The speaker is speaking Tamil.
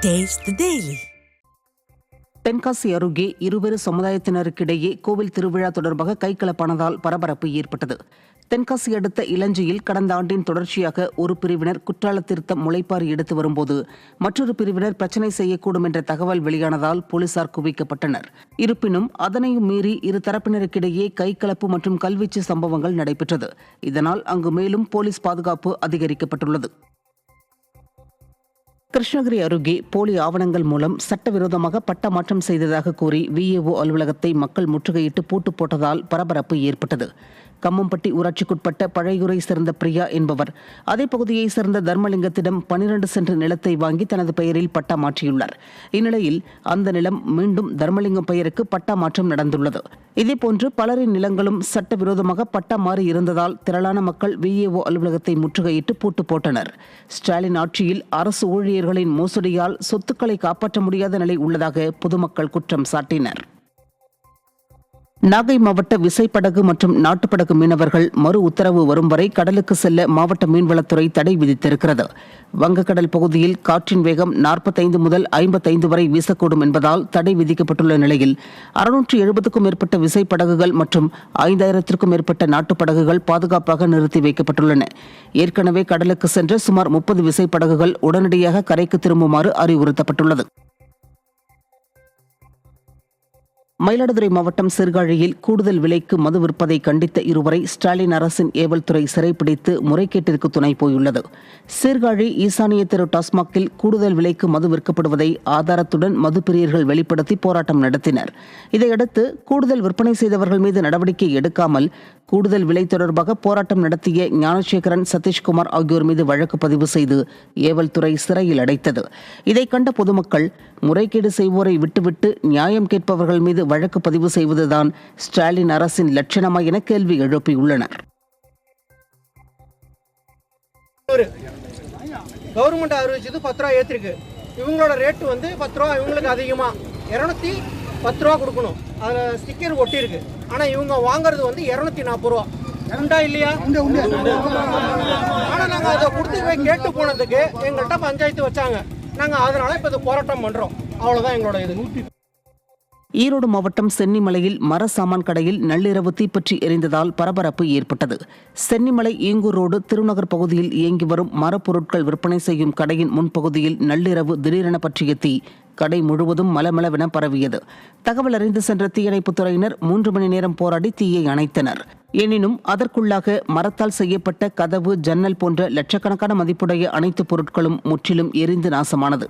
Taste the Daily. தென்காசி அருகே இருவேறு சமுதாயத்தினருக்கிடையே கோவில் திருவிழா தொடர்பாக கைகலப்பானதால் பரபரப்பு ஏற்பட்டது. தென்காசி அடுத்த இளஞ்சியில் கடந்த ஆண்டின் தொடர்ச்சியாக ஒரு பிரிவினர் குற்றால திருத்தம் முளைப்பாரி எடுத்து வரும்போது மற்றொரு பிரிவினர் பிரச்சினை செய்யக்கூடும் என்ற தகவல் வெளியானதால் போலீசார் குவிக்கப்பட்டனர். இருப்பினும் அதனையும் மீறி இரு தரப்பினருக்கிடையே கைகலப்பு மற்றும் கல்வீச்சு சம்பவங்கள் நடைபெற்றது. இதனால் அங்கு மேலும் போலீஸ் பாதுகாப்பு அதிகரிக்கப்பட்டுள்ளது. கிருஷ்ணகிரி அருகே போலி ஆவணங்கள் மூலம் சட்டவிரோதமாக பட்ட மாற்றம் செய்ததாக கூறி விஏஓ அலுவலகத்தை மக்கள் முற்றுகையிட்டு பூட்டு போட்டதால் பரபரப்பு ஏற்பட்டது. கம்மம்பட்டி ஊராட்சிக்குட்பட்ட பழையூரை சேர்ந்த பிரியா என்பவர் அதே பகுதியைச் சேர்ந்த தர்மலிங்கத்திடம் 12 சென்ட் நிலத்தை வாங்கி தனது பெயரில் பட்டா மாற்றியுள்ளார். இந்நிலையில் அந்த நிலம் மீண்டும் தர்மலிங்கம் பெயருக்கு பட்டா மாற்றம் நடந்துள்ளது. இதேபோன்று பலரின் நிலங்களும் சட்டவிரோதமாக பட்டா மாறி இருந்ததால் திரளான மக்கள் விஏஓ அலுவலகத்தை முற்றுகையிட்டு பூட்டு போட்டனர். ஸ்டாலின் ஆட்சியில் அரசு ஊழியர்களின் மோசடியால் சொத்துக்களை காப்பாற்ற முடியாத நிலை உள்ளதாக பொதுமக்கள் குற்றம் சாட்டினர். நாகை மாவட்ட விசைப்படகு மற்றும் நாட்டுப்படகு மீனவர்கள் மறு உத்தரவு வரும் வரை கடலுக்கு செல்ல மாவட்ட மீன்வளத்துறை தடை விதித்திருக்கிறது. வங்கக்கடல் பகுதியில் காற்றின் வேகம் 45 முதல் 55 வரை வீசக்கூடும் என்பதால் தடை விதிக்கப்பட்டுள்ள நிலையில் 670க்கும் மேற்பட்ட விசைப்படகுகள் மற்றும் 5000த்திற்கும் மேற்பட்ட நாட்டுப்படகுகள் பாதுகாப்பாக நிறுத்தி வைக்கப்பட்டுள்ளன. ஏற்கனவே கடலுக்கு சென்ற சுமார் 30 விசைப்படகுகள் உடனடியாக கரைக்கு திரும்புமாறு அறிவுறுத்தப்பட்டுள்ளது. மயிலாடுதுறை மாவட்டம் சீர்காழியில் கூடுதல் விலைக்கு மது விற்பதை கண்டித்த இருவரை ஸ்டாலின் அரசின் ஏவல் துறை சிறைப்பிடித்து முறைகேட்டிற்கு துணை போயுள்ளது. சீர்காழி ஈசானிய தெரு டாஸ்மாகில் கூடுதல் விலைக்கு மது விற்கப்படுவதை ஆதாரத்துடன் மது பிரியர்கள் வெளிப்படுத்தி போராட்டம் நடத்தினர். இதையடுத்து கூடுதல் விற்பனை செய்தவர்கள் மீது நடவடிக்கை எடுக்காமல் கூடுதல் விலை தொடர்பாக போராட்டம் நடத்திய ஞானசேகரன், சதீஷ்குமார் ஆகியோர் மீது வழக்கு பதிவு செய்து ஏவல் துறை சிறையில் அடைத்தது. இதை கண்ட பொதுமக்கள் முறைகேடு செய்வோரை விட்டுவிட்டு நியாயம் கேட்பவர்கள் மீது வழக்கு பதிவு செய்வதுதான் ஸ்டாலின் அரசின் லட்சணமா என கேள்வி எழுப்பியுள்ளனர். கவர்மெண்ட் அறிவிச்சது 10 ரூபா ஏற்றிருக்கு. இவங்களோட ரேட்டு வந்து 10 ரூபா, இவங்களுக்கு அதிகமா 210 ரூபா கொடுக்கணும். அதில் ஸ்டிக்கர் ஒட்டியிருக்கு. ஆனால் இவங்க வாங்குறது வந்து 240 ரூபா. உண்டா இல்லையா? ஆனால் நாங்கள் அதை கொடுத்து கேட்டு போனதுக்கு எங்கள்கிட்ட பஞ்சாயத்து வச்சாங்க. நாங்கள் அதனால இப்போ போராட்டம் பண்ணுறோம். அவ்வளோதான் எங்களோட இது. ஈரோடு மாவட்டம் சென்னிமலையில் மர சாமான் கடையில் நள்ளிரவு தீப்பற்றி எரிந்ததால் பரபரப்பு ஏற்பட்டது. சென்னிமலை ஈங்கூர் ரோடு திருநகர் பகுதியில் இயங்கி வரும் மரப்பொருட்கள் விற்பனை செய்யும் கடையின் முன்பகுதியில் நள்ளிரவு திடீரென பற்றிய தீ கடை முழுவதும் மலமளவென பரவியது. தகவல் அறிந்து சென்ற தீயணைப்புத் துறையினர் 3 மணி நேரம் போராடி தீயை அணைத்தனர். எனினும் அதற்குள்ளாக மரத்தால் செய்யப்பட்ட கதவு, ஜன்னல் போன்ற லட்சக்கணக்கான மதிப்புடைய அனைத்து பொருட்களும் முற்றிலும் எரிந்து நாசமானது.